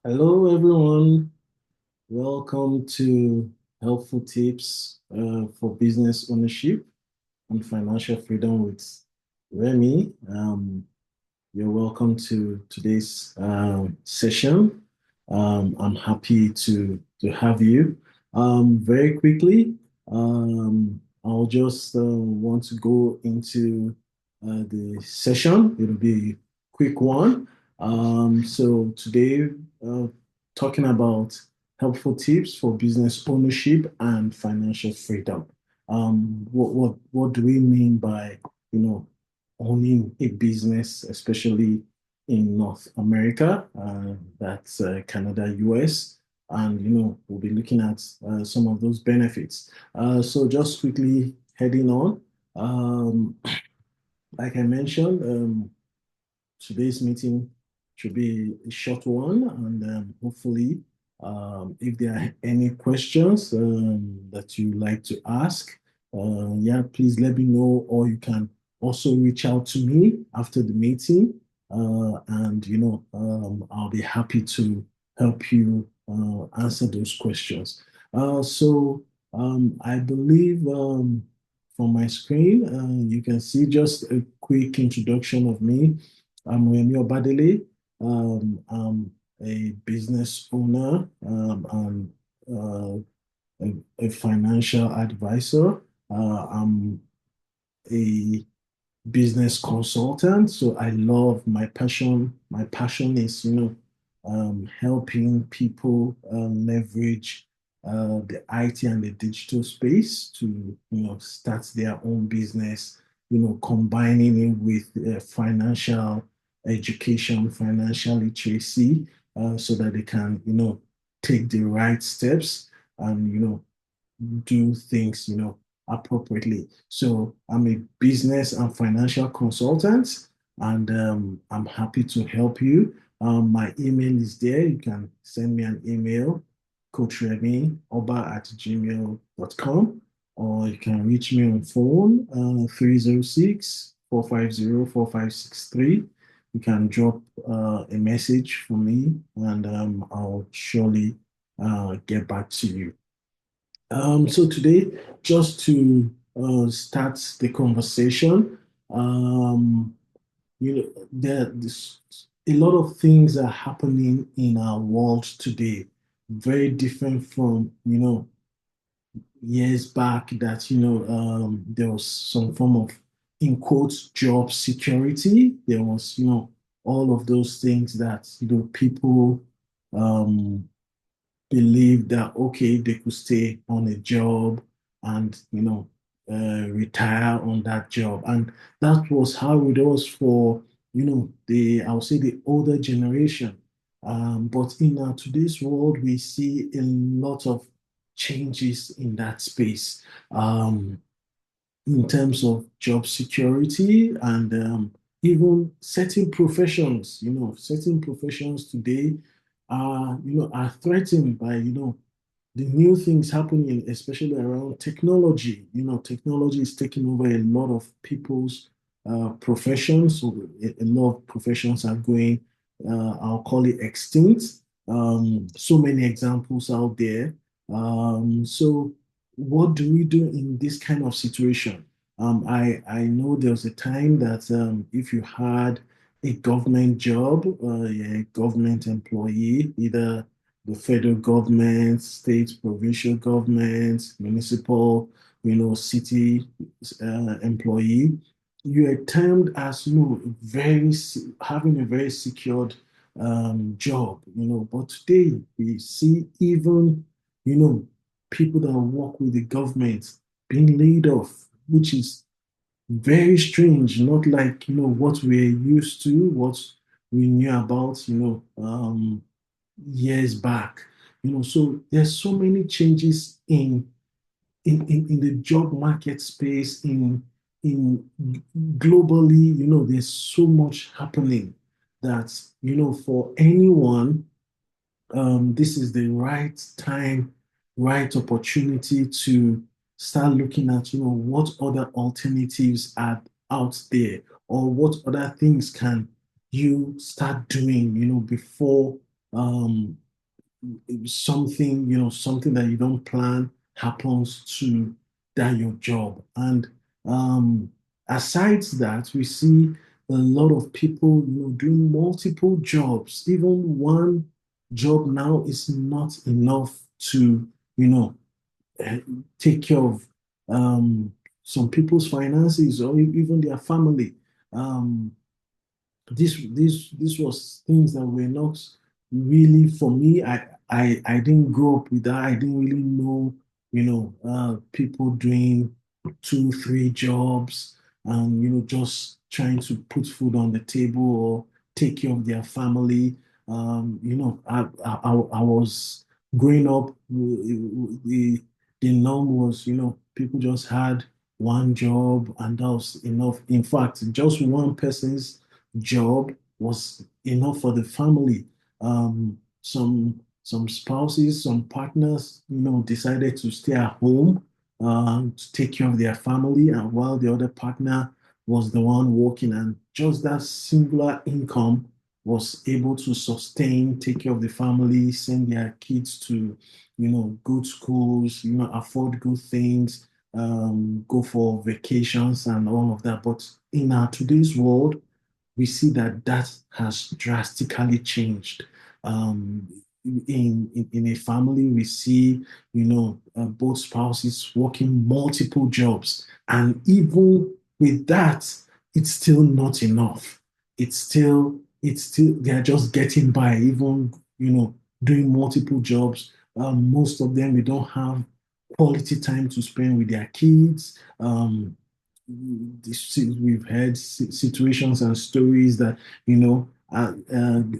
Hello, everyone. Welcome to Helpful Tips for Business Ownership and Financial Freedom with Remi. You're welcome to today's session. I'm happy to have you. Very quickly, I'll just want to go into the session. It'll be a quick one. So today, uh, talking about helpful tips for business ownership and financial freedom. What do we mean by owning a business, especially in North America, that's Canada, US, and we'll be looking at some of those benefits. So just quickly heading on, um, like I mentioned, today's meeting should be a short one, and hopefully, if there are any questions that you like to ask, yeah, please let me know, or you can also reach out to me after the meeting, and I'll be happy to help you answer those questions. I believe from my screen, you can see just a quick introduction of me. I'm Remi Obadele. I'm a business owner and a financial advisor. I'm a business consultant. So I love my passion. My passion is, helping people leverage the IT and the digital space to, start their own business, combining it with financial education, financial literacy, so that they can, take the right steps and, do things, appropriately. So I'm a business and financial consultant, and I'm happy to help you. My email is there. You can send me an email, coachremioba@gmail.com, or you can reach me on phone, 306 You can drop a message for me, and I'll surely get back to you. So today, just to start the conversation, um, there's a lot of things are happening in our world today, very different from, years back that, there was some form of, in quotes, job security. There was, all of those things that, people um, believed that okay, they could stay on a job and retire on that job, and that was how it was for the I would say the older generation. But in today's world, we see a lot of changes in that space. In terms of job security and even certain professions, certain professions today are threatened by, the new things happening, especially around technology. Technology is taking over a lot of people's professions. So a lot of professions are going, I'll call it extinct. So many examples out there. So what do we do in this kind of situation? I know there was a time that if you had a government job, a government employee, either the federal government, state, provincial government, municipal, city employee, you are termed as, having a very secured job, But today we see even, you know, people that work with the government being laid off, which is very strange, not like, what we're used to, what we knew about, years back. So there's so many changes in the job market space in globally. There's so much happening that, for anyone, this is the right time, right opportunity to start looking at, what other alternatives are out there, or what other things can you start doing, before um, something, something that you don't plan happens to that your job. And um, aside that, we see a lot of people, doing multiple jobs. Even one job now is not enough to, you know, eh, take care of um, some people's finances or even their family. Um, this was things that were not really for me. I didn't grow up with that. I didn't really know, people doing two, three jobs and just trying to put food on the table or take care of their family. I was growing up. The norm was, people just had one job and that was enough. In fact, just one person's job was enough for the family. Some spouses, some partners, decided to stay at home to take care of their family, and while the other partner was the one working, and just that singular income was able to sustain, take care of the family, send their kids to, good schools, afford good things, go for vacations and all of that. But in our today's world, we see that that has drastically changed. Um, in a family, we see, both spouses working multiple jobs. And even with that, it's still not enough. They're just getting by, even, doing multiple jobs. Most of them, they don't have quality time to spend with their kids. We've heard situations and stories that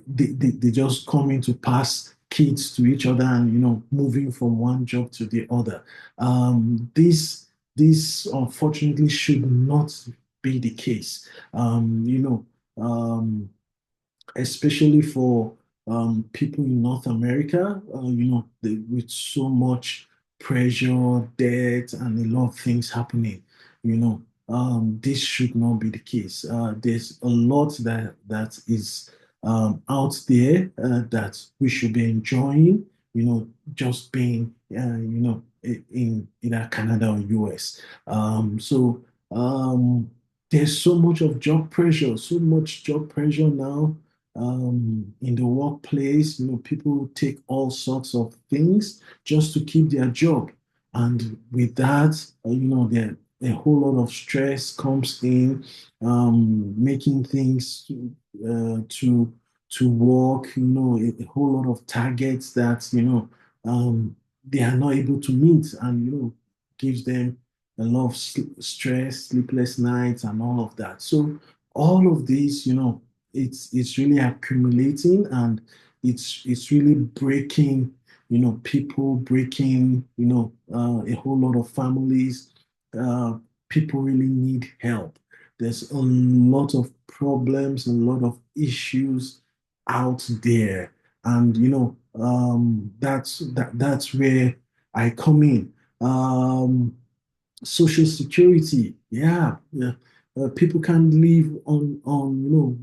they just come in to pass kids to each other and moving from one job to the other. This unfortunately should not be the case. Especially for people in North America, with so much pressure, debt, and a lot of things happening, this should not be the case. There's a lot that is out there that we should be enjoying, just being, in either Canada or US. So there's so much of job pressure, so much job pressure now in the workplace. People take all sorts of things just to keep their job. And with that, there a whole lot of stress comes in, making things to work, a whole lot of targets that, they are not able to meet and, gives them a lot of stress, sleepless nights, and all of that. So all of these, it's really accumulating and it's really breaking, people, breaking, a whole lot of families. Uh, People really need help. There's a lot of problems, a lot of issues out there, and that's where I come in. Social security, yeah, yeah. People can't live on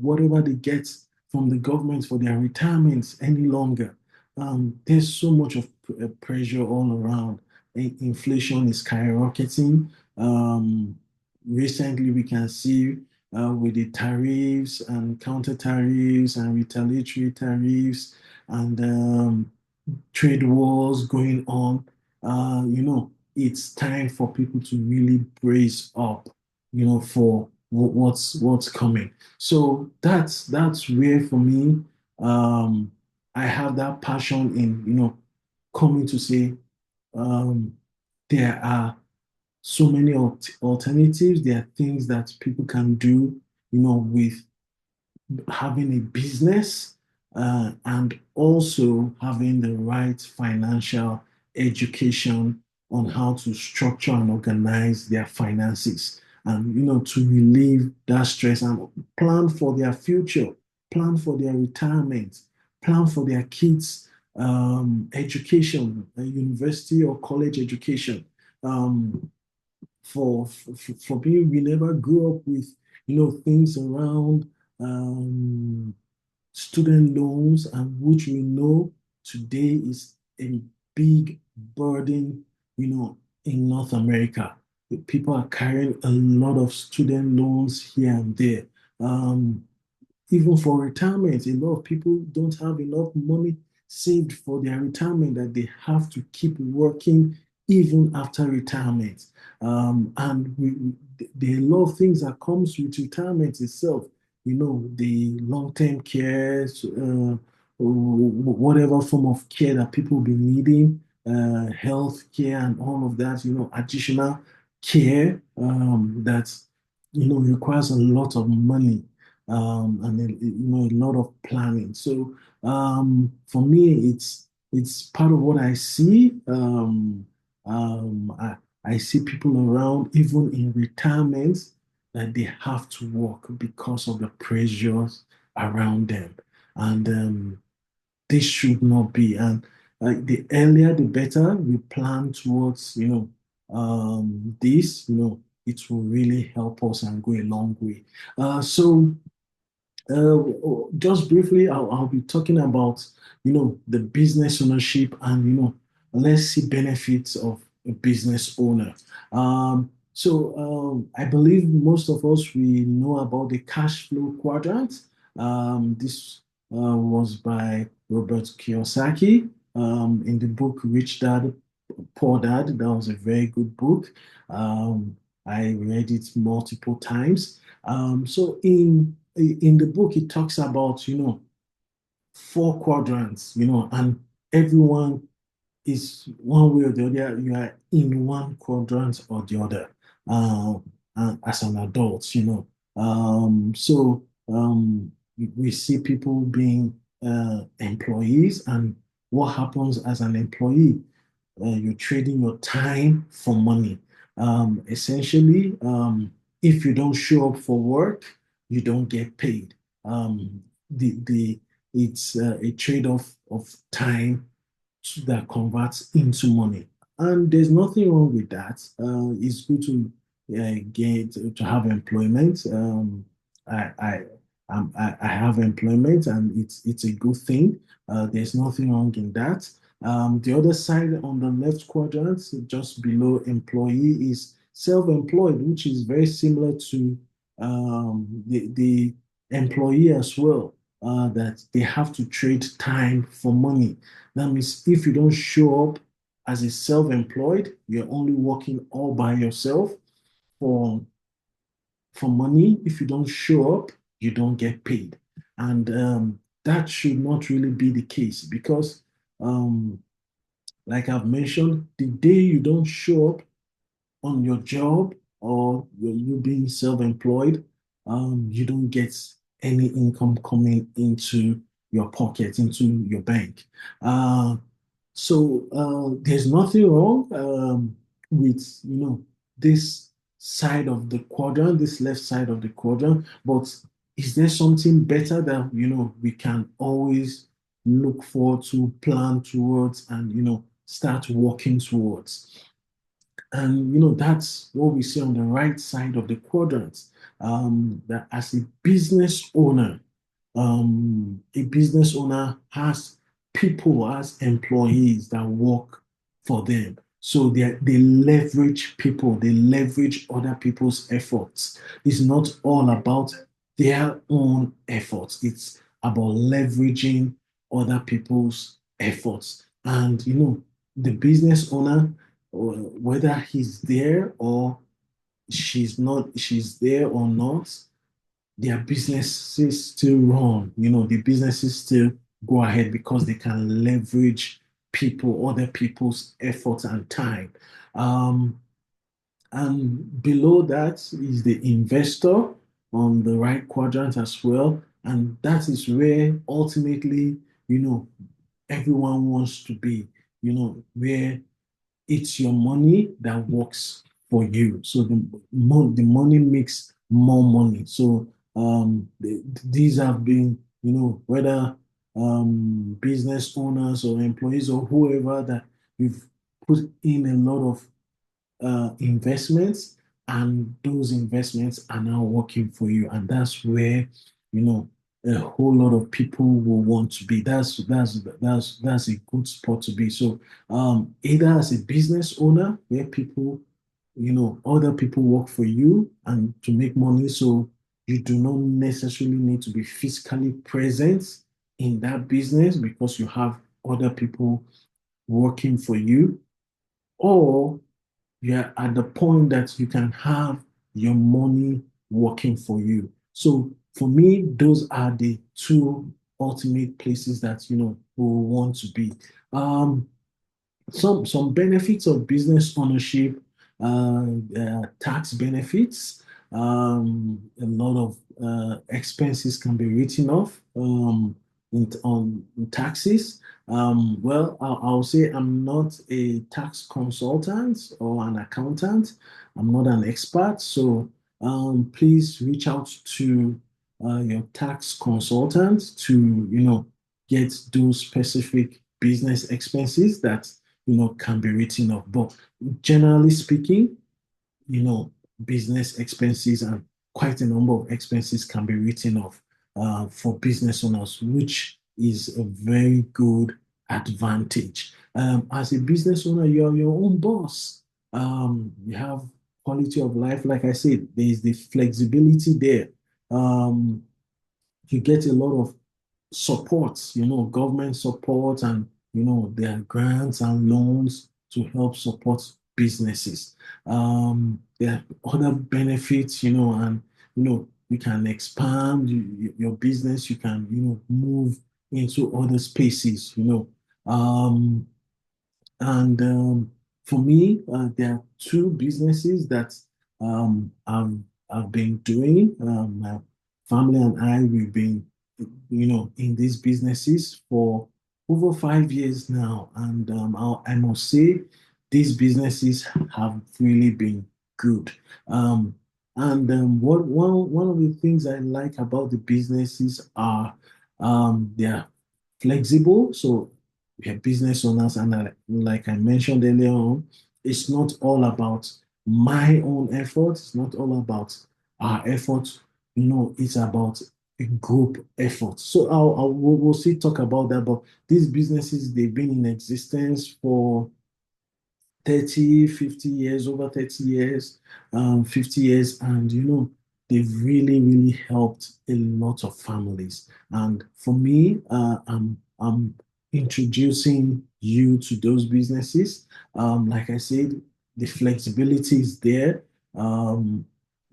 whatever they get from the government for their retirements any longer. There's so much of pressure all around. Inflation is skyrocketing. Recently, we can see with the tariffs and counter tariffs and retaliatory tariffs and trade wars going on, it's time for people to really brace up, for what's coming. So that's where for me, um, I have that passion in, coming to say, um, there are so many alternatives. There are things that people can do, with having a business and also having the right financial education on how to structure and organize their finances and to relieve that stress and plan for their future, plan for their retirement, plan for their kids education, university or college education. Um, for me, we never grew up with things around um, student loans, and which we know today is a big burden, in North America. People are carrying a lot of student loans here and there. Um, Even for retirement, a lot of people don't have enough money saved for their retirement that they have to keep working even after retirement. And there are a lot of things that comes with retirement itself. The long-term care, whatever form of care that people will be needing, health care and all of that, additional care that, requires a lot of money, and a lot of planning. So for me, it's part of what I see. I see people around, even in retirement, that they have to work because of the pressures around them, and this should not be. And the earlier, the better we plan towards, this. It will really help us and go a long way. So just briefly, I'll be talking about, the business ownership and, let's see benefits of a business owner. I believe most of us, we know about the cash flow quadrant. This was by Robert Kiyosaki in the book Rich Dad, Poor Dad. That was a very good book. I read it multiple times. So in the book, it talks about, four quadrants, and everyone is one way or the other. You are in one quadrant or the other, as an adult, we see people being employees, and what happens as an employee? You're trading your time for money. Essentially, if you don't show up for work, you don't get paid. Um, the It's a trade-off of time that converts into money. And there's nothing wrong with that. It's good to get to have employment. I, I, I have employment, and it's a good thing. There's nothing wrong in that. The other side on the left quadrant, just below employee, is self-employed, which is very similar to the employee as well. That they have to trade time for money. That means if you don't show up as a self-employed, you're only working all by yourself for money. If you don't show up, you don't get paid. And that should not really be the case, because, um, like I've mentioned, the day you don't show up on your job, or you being self-employed, you don't get any income coming into your pocket, into your bank. Uh, there's nothing wrong with, this side of the quadrant, this left side of the quadrant, but is there something better that, we can always look forward to, plan towards, and, start working towards? And that's what we see on the right side of the quadrant. That as a business owner has people as employees that work for them. So they leverage people, they leverage other people's efforts. It's not all about their own efforts, it's about leveraging other people's efforts. And the business owner, whether he's there or she's there or not, their businesses still run. The businesses still go ahead because they can leverage people, other people's efforts and time. Um, and below that is the investor on the right quadrant as well. And that is where ultimately, everyone wants to be, where it's your money that works for you. So the money makes more money. So these have been, whether business owners or employees or whoever, that you've put in a lot of investments, and those investments are now working for you. And that's where, you know, a whole lot of people will want to be. That's a good spot to be. So either as a business owner where people, other people work for you and to make money, so you do not necessarily need to be physically present in that business because you have other people working for you, or you're at the point that you can have your money working for you. So for me, those are the two ultimate places that we want to be. Some benefits of business ownership, tax benefits. A lot of expenses can be written off on taxes. Well, I'll say I'm not a tax consultant or an accountant. I'm not an expert, so please reach out to your tax consultant to get those specific business expenses that can be written off. But generally speaking, you know, business expenses and quite a number of expenses can be written off for business owners, which is a very good advantage. As a business owner, you're your own boss. You have quality of life. Like I said, there is the flexibility there. Um, you get a lot of support, government support, and there are grants and loans to help support businesses. There are other benefits, and you can expand your business. You can move into other spaces. And for me, there are two businesses that I've been doing. My family and I, we've been, in these businesses for over 5 years now. And I must say, these businesses have really been good. Um, and one of the things I like about the businesses are they are flexible. So we are business owners, and like I mentioned earlier on, it's not all about my own effort. It's not all about our effort. It's about a group effort. So we'll still talk about that. But these businesses, they've been in existence for 30, 50 years, over 30 years, 50 years, and they've really, really helped a lot of families. And for me, I'm introducing you to those businesses. Like I said, the flexibility is there. Um,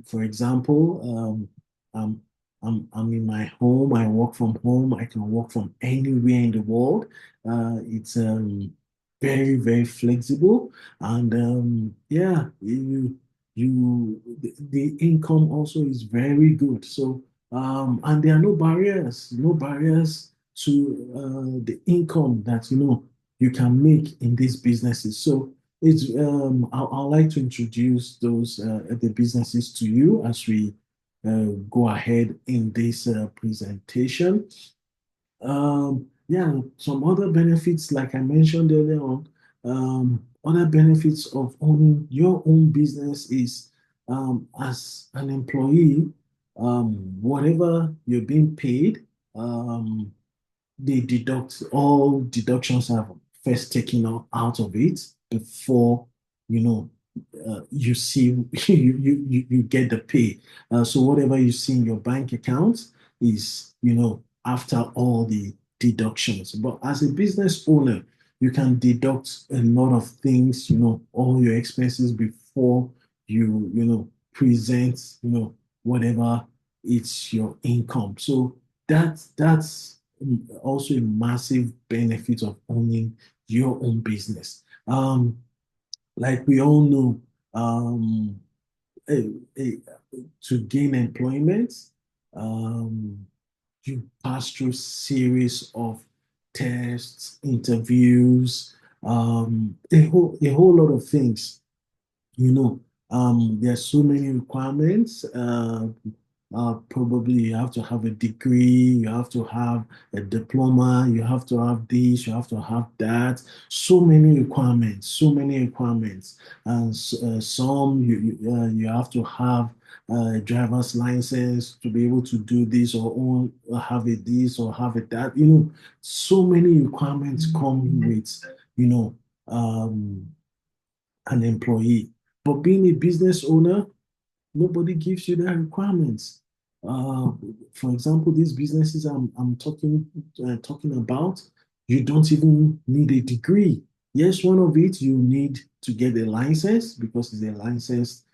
for example, I'm, I'm in my home, I work from home, I can work from anywhere in the world. It's very, very flexible. And yeah, the income also is very good. So and there are no barriers to the income that you can make in these businesses. So it's I'd like to introduce those the businesses to you as we go ahead in this presentation. Yeah, some other benefits, like I mentioned earlier on, other benefits of owning your own business is as an employee, whatever you're being paid, um, they deduct all deductions are first taken out of it before you know you see you get the pay. So whatever you see in your bank account is after all the deductions. But as a business owner, you can deduct a lot of things, all your expenses before you present whatever it's your income. So that's also a massive benefit of owning your own business. Like we all know, um, eh, eh, to gain employment, um, you pass through series of tests, interviews, a whole lot of things. You know, there are so many requirements. Probably you have to have a degree, you have to have a diploma, you have to have this, you have to have that. So many requirements, and some you have to have. a driver's license to be able to do this or own or have a this or have a that. So many requirements come with, you know, um, an employee. But being a business owner, nobody gives you that requirements. Uh, for example, these businesses I'm talking about, you don't even need a degree. Yes, one of it you need to get a license because it's a licensed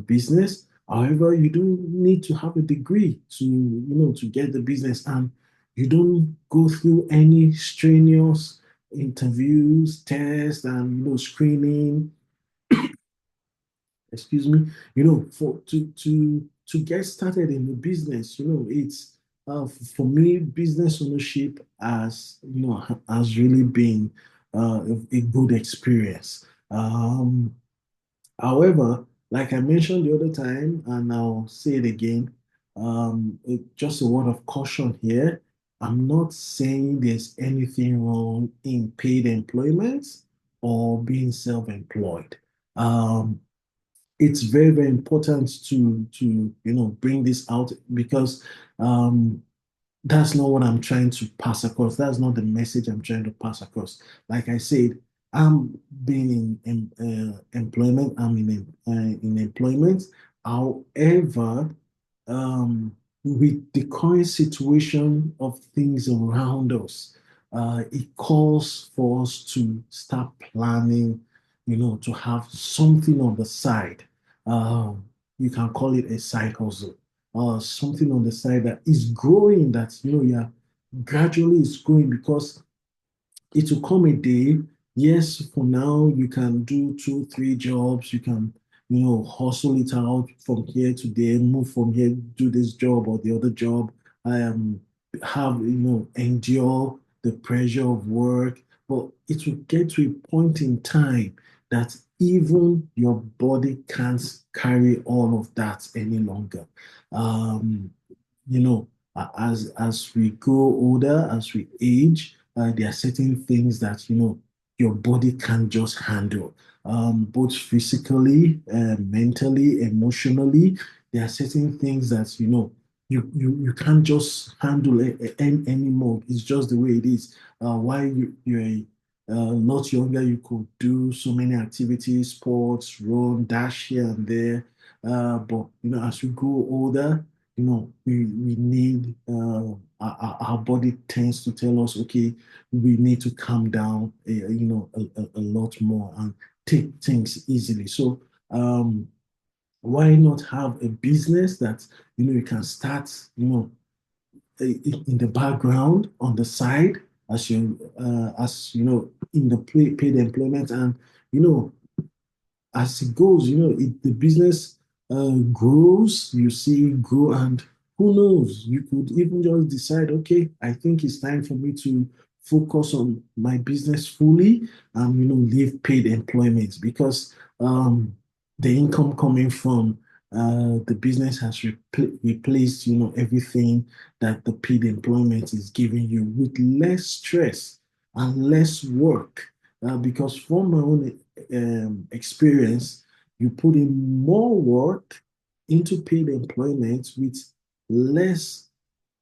business. However, you don't need to have a degree to get the business, and you don't go through any strenuous interviews, tests, and screening, excuse me, for to get started in the business. It's for me, business ownership has really been a good experience. However, like I mentioned the other time, and I'll say it again, just a word of caution here. I'm not saying there's anything wrong in paid employment or being self-employed. Um, it's very, very important to bring this out because um, that's not what I'm trying to pass across. That's not the message I'm trying to pass across. Like I said, I'm being in employment. I'm in employment. However, with the current situation of things around us, it calls for us to start planning, to have something on the side. You can call it a side hustle, something on the side that is growing, that, yeah, gradually is growing, because it will come a day. Yes, for now, you can do two, three jobs. You can, hustle it out from here to there, move from here, do this job or the other job. I have, endure the pressure of work. But it will get to a point in time that even your body can't carry all of that any longer. Um, you know, as we grow older, as we age, there are certain things that your body can't just handle, both physically, mentally, emotionally. There are certain things that you can't just handle anymore. It's just the way it is. While you're a lot younger, you could do so many activities, sports, run, dash here and there. But as we grow older, we need our body tends to tell us, okay, we need to calm down, a lot more and take things easily. So why not have a business that you can start, in the background on the side, as in the paid employment, and you know as it goes, the business grows, you see it grow, and who knows, you could even just decide, okay, I think it's time for me to focus on my business fully and, leave paid employment, because the income coming from the business has replaced, everything that the paid employment is giving you, with less stress and less work. Because from my own experience, you put in more work into paid employment with less,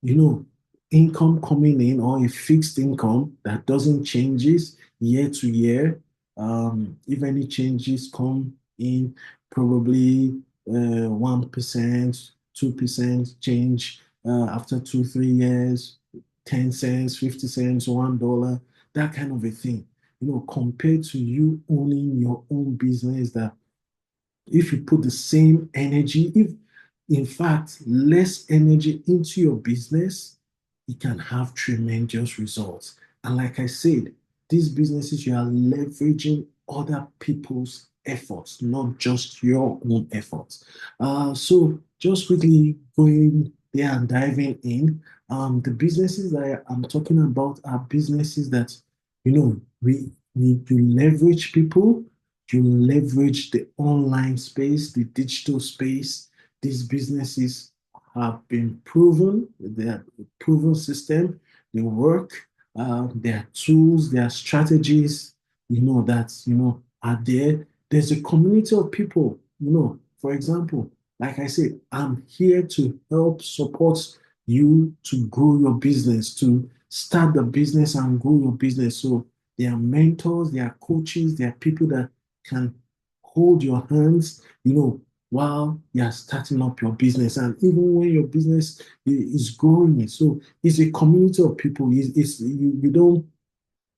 you know, income coming in, or a fixed income that doesn't changes year to year. If any changes come in, probably 1%, 2% change after 2, 3 years, 10 cents, 50 cents, $1, that kind of a thing. Compared to you owning your own business, that if you put the same energy, if in fact less energy into your business, it can have tremendous results. And like I said, these businesses, you are leveraging other people's efforts, not just your own efforts. So just quickly going there and diving in, the businesses that I'm talking about are businesses that, we need to leverage people, you leverage the online space, the digital space. These businesses have been proven, they are a proven system, they work, their tools, their strategies, that, are there. There's a community of people, for example, like I said, I'm here to help support you to grow your business, to start the business and grow your business. So there are mentors, there are coaches, there are people that can hold your hands, while you're starting up your business. And even when your business is growing, so it's a community of people. You don't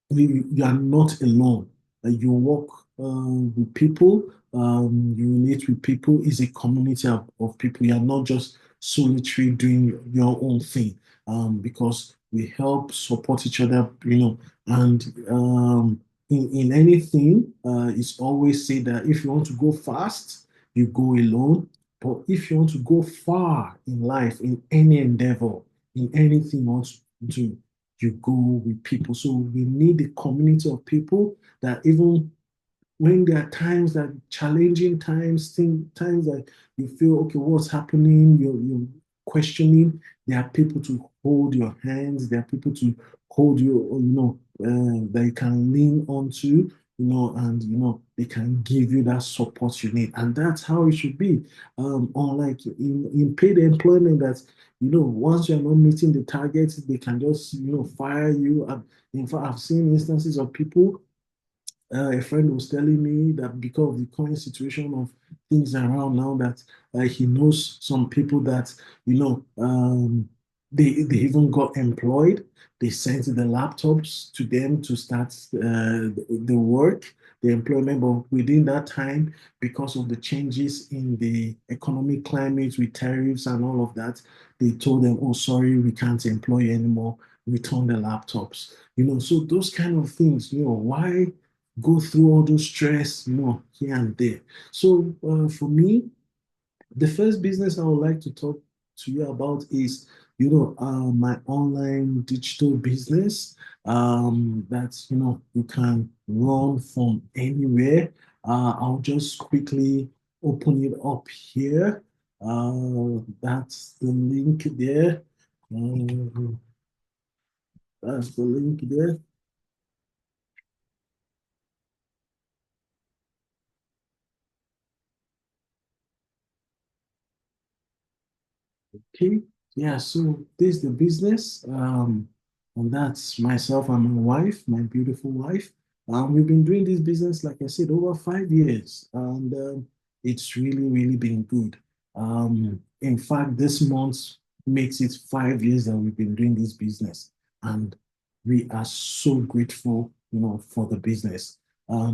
you are not alone. You work with people, you relate with people. It's a community of people. You are not just solitary doing your own thing, because we help support each other, and in anything, it's always say that if you want to go fast, you go alone. But if you want to go far in life, in any endeavor, in anything you want to do, you go with people. So we need a community of people that even when there are times that challenging times, times that you feel, okay, what's happening? You're questioning. There are people to hold your hands. There are people to hold you, that you can lean onto, and they can give you that support you need. And that's how it should be. Unlike in paid employment, that once you're not meeting the targets, they can just fire you. In fact, I've seen instances of people, a friend was telling me that because of the current situation of things around now, that he knows some people that they even got employed. They sent the laptops to them to start the work, the employment. But within that time, because of the changes in the economic climate with tariffs and all of that, they told them, "Oh, sorry, we can't employ you anymore. Return the laptops." So those kind of things. Why go through all those stress, here and there. So for me, the first business I would like to talk to you about is, my online digital business, that, you can run from anywhere. I'll just quickly open it up here. That's the link there. Um, that's the link there. Okay, yeah, so this is the business. And that's myself and my wife, my beautiful wife. We've been doing this business, like I said, over 5 years, and it's really, really been good. In fact, this month makes it 5 years that we've been doing this business, and we are so grateful, for the business.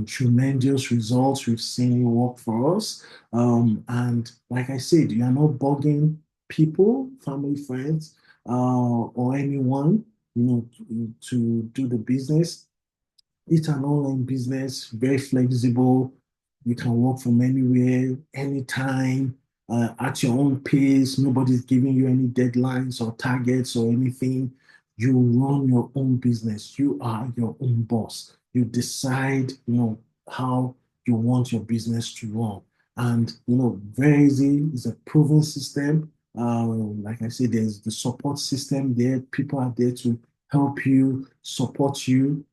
Tremendous results we've seen work for us. And like I said, you are not bugging people, family, friends, or anyone, to do the business. It's an online business, very flexible. You can work from anywhere, anytime, at your own pace. Nobody's giving you any deadlines or targets or anything. You run your own business. You are your own boss. You decide, how you want your business to run. And, very easy. It's a proven system. Like I said, there's the support system there. People are there to help you, support you.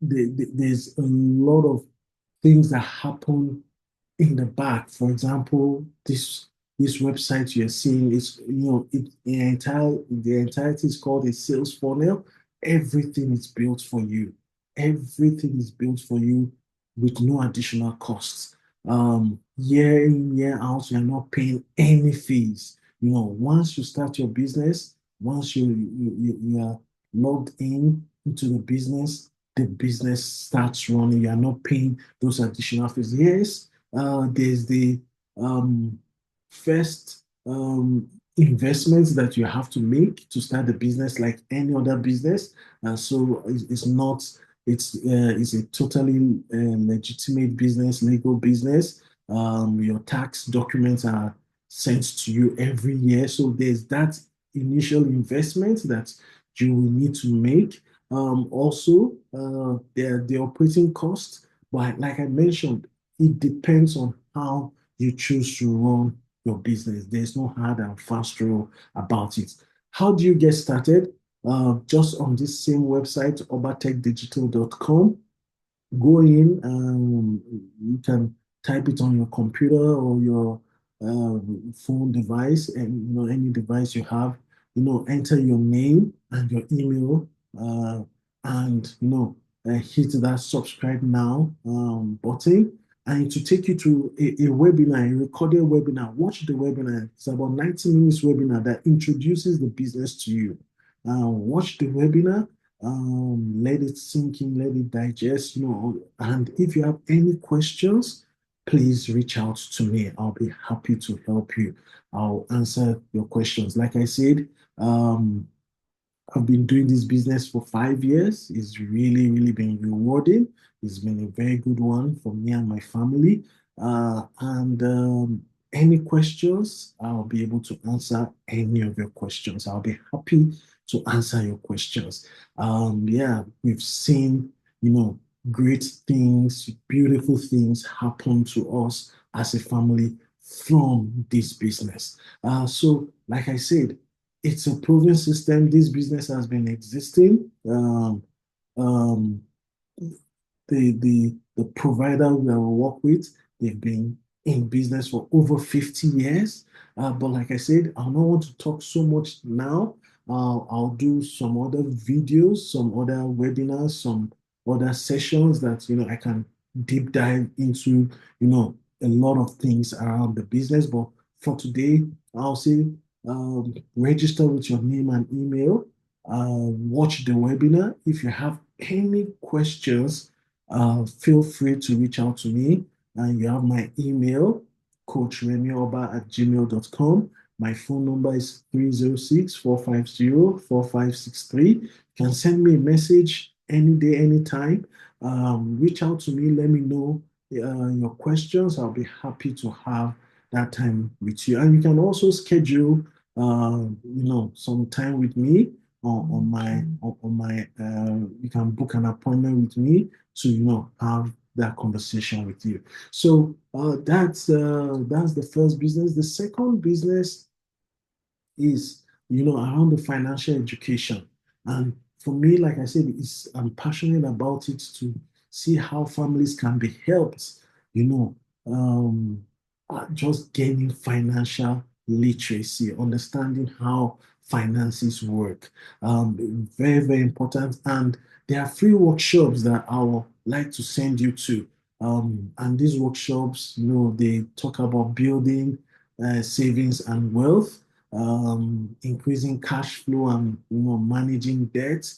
There's a lot of things that happen in the back. For example, this website you're seeing is, the entirety is called a sales funnel. Everything is built for you. Everything is built for you with no additional costs. Year in, year out, you're not paying any fees. Once you start your business, once you are logged in into the business starts running. You are not paying those additional fees. Yes, there's the um, first investments that you have to make to start the business, like any other business. So it's not. It's a totally legitimate business, legal business. Your tax documents are sent to you every year. So there's that initial investment that you will need to make. Also, the operating cost, but like I mentioned, it depends on how you choose to run your business. There's no hard and fast rule about it. How do you get started? Just on this same website, obatechdigital.com. Go in, you can type it on your computer or your phone device, and any device you have, enter your name and your email, and hit that subscribe now button, and to take you to a webinar, a recorded webinar. Watch the webinar. It's about 90 minutes webinar that introduces the business to you. Watch the webinar, let it sink in, let it digest, and if you have any questions, please reach out to me. I'll be happy to help you. I'll answer your questions. Like I said, um, I've been doing this business for 5 years. It's really, really been rewarding. It's been a very good one for me and my family. And any questions, I'll be able to answer any of your questions. I'll be happy to answer your questions. Yeah, we've seen, great things, beautiful things happen to us as a family from this business. So, like I said, it's a proven system. This business has been existing. Um, the provider that we work with, they've been in business for over 50 years. But like I said, I don't want to talk so much now. I'll do some other videos, some other webinars, some other sessions that I can deep dive into, a lot of things around the business. But for today, I'll say register with your name and email. Watch the webinar. If you have any questions, feel free to reach out to me. And you have my email, coachremioba@gmail.com. My phone number is 306-450-4563. You can send me a message any day, anytime. Reach out to me. Let me know your questions. I'll be happy to have that time with you. And you can also schedule, some time with me you can book an appointment with me to have that conversation with you. So that's the first business. The second business is around the financial education, and for me, like I said, I'm passionate about it to see how families can be helped, you know um, just gaining financial literacy, understanding how finances work. Very, very important. And there are free workshops that I would like to send you to. And these workshops, they talk about building savings and wealth, increasing cash flow, and managing debt,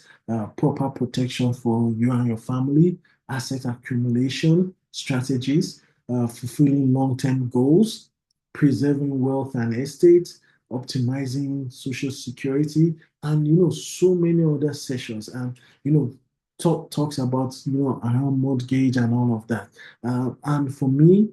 proper protection for you and your family, asset accumulation strategies, fulfilling long-term goals, preserving wealth and estate, optimizing social security, and so many other sessions. And talks about around mortgage and all of that. And for me,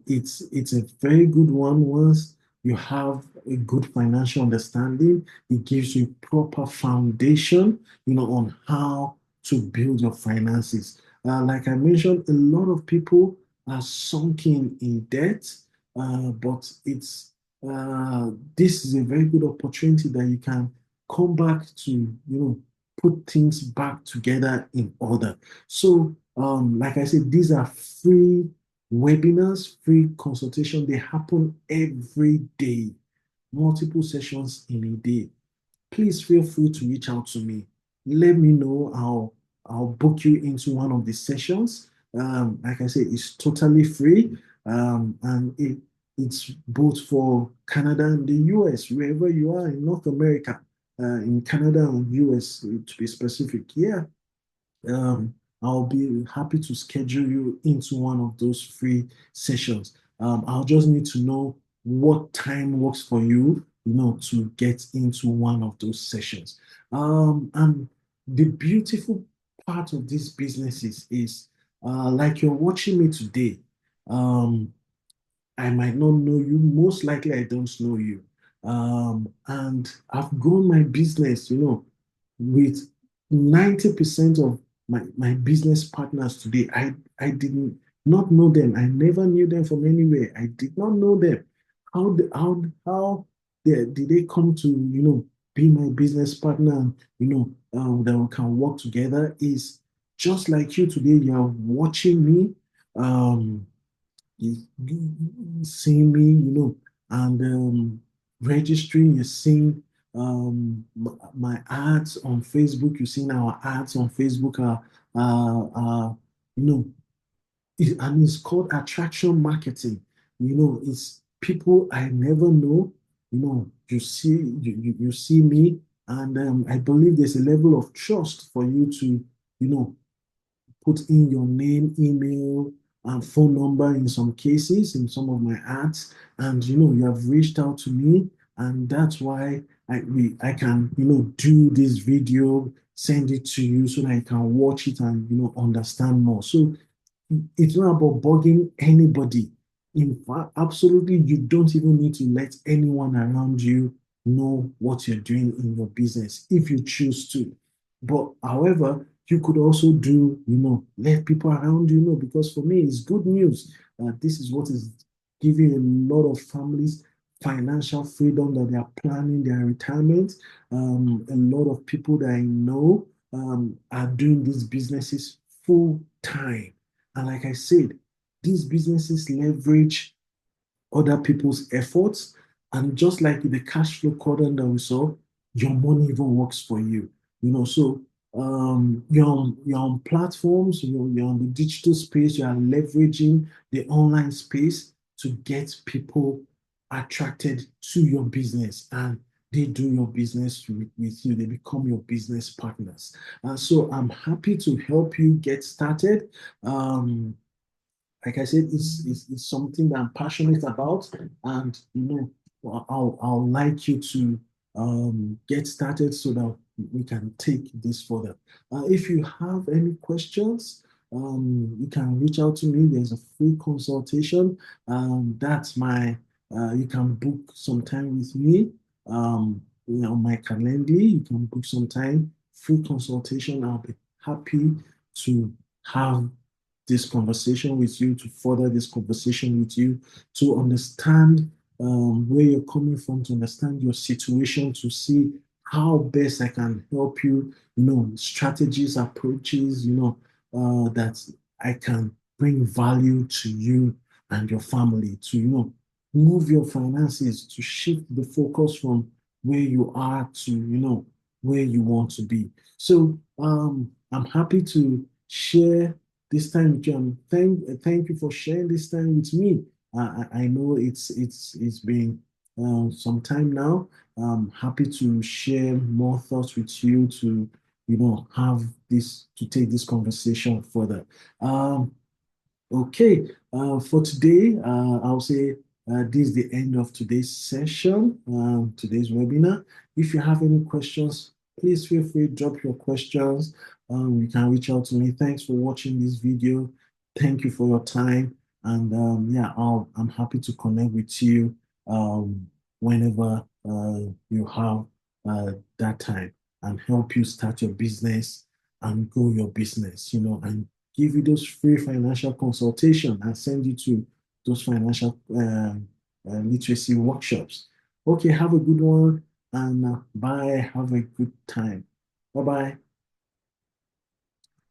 it's a very good one. Once you have a good financial understanding, it gives you proper foundation, on how to build your finances. Like I mentioned, a lot of people are sunken in debt, but this is a very good opportunity that you can come back to, put things back together in order. So, like I said, these are free webinars, free consultation. They happen every day, multiple sessions in a day. Please feel free to reach out to me. Let me know. I'll book you into one of the sessions. Like I said, it's totally free, and it's both for Canada and the US, wherever you are in North America, in Canada and US to be specific. Yeah, um, I'll be happy to schedule you into one of those free sessions. I'll just need to know what time works for you, to get into one of those sessions. And the beautiful part of these businesses is, like you're watching me today. Um, I might not know you. Most likely, I don't know you. And I've grown my business, with 90% of my business partners today. I did not know them. I never knew them from anywhere. I did not know them. Did they come to, be my business partner, and, that we can work together? Is just like you today, you're watching me. seeing me, and registering. You're seeing my ads on Facebook. You're seeing our ads on Facebook. You know, and it's called attraction marketing. It's people I never know. You see me, and I believe there's a level of trust for you to, put in your name, email, and phone number in some cases, in some of my ads, and you have reached out to me, and that's why I can do this video, send it to you so that you can watch it and understand more. So it's not about bugging anybody. In fact, absolutely, you don't even need to let anyone around you know what you're doing in your business if you choose to. But however, you could also do, let people around you know, because for me, it's good news. This is what is giving a lot of families financial freedom that they are planning their retirement. A lot of people that I know are doing these businesses full time, and like I said, these businesses leverage other people's efforts. And just like the cash flow quadrant that we saw, your money even works for you. So you're on platforms, you're on the digital space, you are leveraging the online space to get people attracted to your business, and they do your business with you. They become your business partners. And so I'm happy to help you get started. Like I said, it's something that I'm passionate about, and I'll like you to get started so that we can take this further. If you have any questions, you can reach out to me. There's a free consultation. That's my You can book some time with me. On my Calendly, you can book some time, free consultation. I'll be happy to have this conversation with you, to further this conversation with you, to understand where you're coming from, to understand your situation, to see how best I can help you, strategies, approaches, that I can bring value to you and your family, to, move your finances, to shift the focus from where you are to, where you want to be. So I'm happy to share this time with you. And thank you for sharing this time with me. I know it's been some time now. I'm happy to share more thoughts with you to have this to take this conversation further. Um, Okay, for today, I'll say this is the end of today's session, today's webinar. If you have any questions, please feel free to drop your questions. You can reach out to me. Thanks for watching this video. Thank you for your time. And yeah, I'm happy to connect with you whenever you have that time, and help you start your business and grow your business, and give you those free financial consultation and send you to those financial literacy workshops. Okay, have a good one, and bye. Have a good time. Bye bye.